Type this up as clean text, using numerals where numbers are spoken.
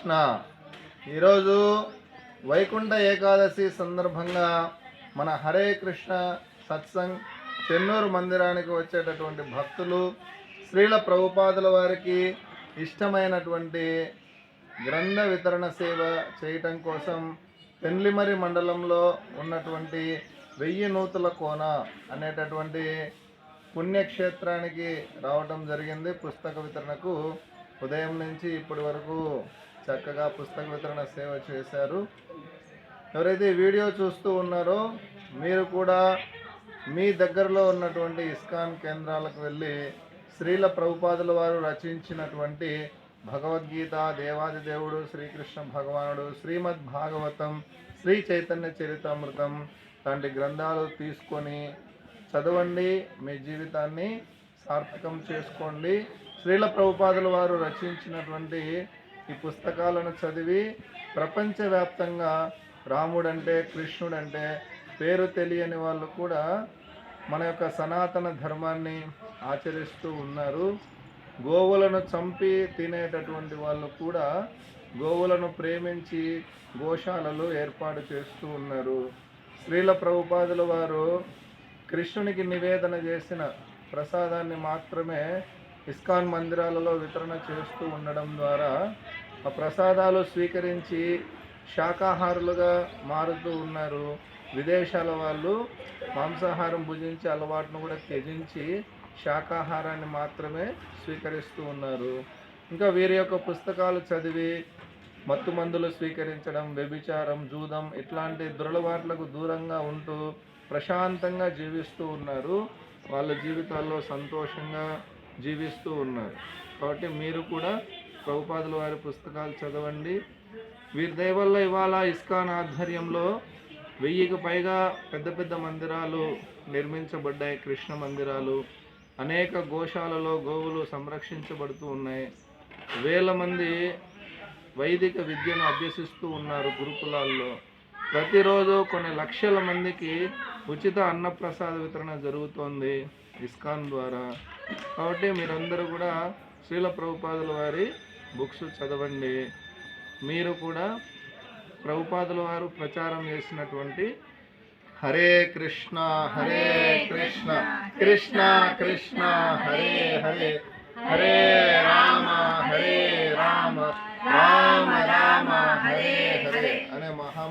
కృష్ణ. ఈరోజు వైకుంఠ ఏకాదశి సందర్భంగా మన హరే కృష్ణ సత్సంగ్ చెన్నూరు మందిరానికి వచ్చేటటువంటి భక్తులు శ్రీల ప్రభుపాదుల వారికి ఇష్టమైనటువంటి గ్రంథ వితరణ సేవ చేయటం కోసం పెండ్లిమరి మండలంలో ఉన్నటువంటి 1000 నూతుల కోన అనేటటువంటి పుణ్యక్షేత్రానికి రావడం జరిగింది. పుస్తక వితరణకు ఉదయం నుంచి ఇప్పటి వరకు చక్కగా పుస్తక వితరణ సేవ చేశారు. ఎవరైతే వీడియో చూస్తూ ఉన్నారో మీరు కూడా మీ దగ్గరలో ఉన్నటువంటి ఇస్కాన్ కేంద్రాలకు వెళ్ళి శ్రీల ప్రభుపాదుల వారు రచించినటువంటి భగవద్గీత, దేవాది దేవుడు శ్రీకృష్ణ భగవానుడు, శ్రీమద్ భాగవతం, శ్రీ చైతన్య చరితామృతం లాంటి గ్రంథాలు తీసుకొని చదవండి. మీ జీవితాన్ని సార్థకం చేసుకోండి. శ్రీల ప్రభుపాదుల వారు రచించినటువంటి ఈ పుస్తకాలను చదివి ప్రపంచవ్యాప్తంగా రాముడంటే కృష్ణుడంటే పేరు తెలియని వాళ్ళు కూడా మన యొక్క సనాతన ధర్మాన్ని ఆచరిస్తూ ఉన్నారు. గోవులను చంపి తినేటటువంటి వాళ్ళు కూడా గోవులను ప్రేమించి గోశాలలు ఏర్పాటు చేస్తూ ఉన్నారు. శ్రీల ప్రభుపాదుల వారు కృష్ణునికి నివేదన చేసిన ప్రసాదాన్ని మాత్రమే ఇస్కాన్ మందిరాలలో వితరణ చేస్తూ ఉండడం ద్వారా ఆ ప్రసాదాలు స్వీకరించి శాకాహారులుగా మారుతూ ఉన్నారు. విదేశాల వాళ్ళు మాంసాహారం భుజించే అలవాటును కూడా త్యజించి శాకాహారాన్ని మాత్రమే స్వీకరిస్తూ ఉన్నారు. ఇంకా వీరి యొక్క పుస్తకాలు చదివి మత్తు మందులు స్వీకరించడం, వ్యభిచారం, జూదం ఇట్లాంటి దురలవాట్లకు దూరంగా ఉంటూ ప్రశాంతంగా జీవిస్తూ ఉన్నారు. వాళ్ళ జీవితాల్లో సంతోషంగా జీవిస్తూ ఉన్నారు. కాబట్టి మీరు కూడా ప్రభుపాదుల వారి పుస్తకాలు చదవండి. వీరి దయ వల్ల ఇవాళ ఇస్కాన్ ఆధ్వర్యంలో 1000కి పైగా పెద్ద పెద్ద మందిరాలు నిర్మించబడ్డాయి. కృష్ణ మందిరాలు, అనేక గోశాలలో గోవులు సంరక్షించబడుతూ ఉన్నాయి. వేల మంది వైదిక విద్యను అభ్యసిస్తూ ఉన్నారు గురుకులాల్లో. ప్రతిరోజు కొన్ని లక్షల మందికి ఉచిత అన్నప్రసాద వితరణ జరుగుతోంది ఇస్కాన్ ద్వారా. కాబట్టి మీరందరూ కూడా శ్రీల ప్రభుపాదుల వారి బుక్స్ చదవండి. మీరు కూడా ప్రభుపాదుల వారు ప్రచారం చేసినటువంటి హరే కృష్ణ హరే కృష్ణ కృష్ణ కృష్ణ హరే హరే హరే రామ హరే రామ రామ రామ హరే హరే అనే మహా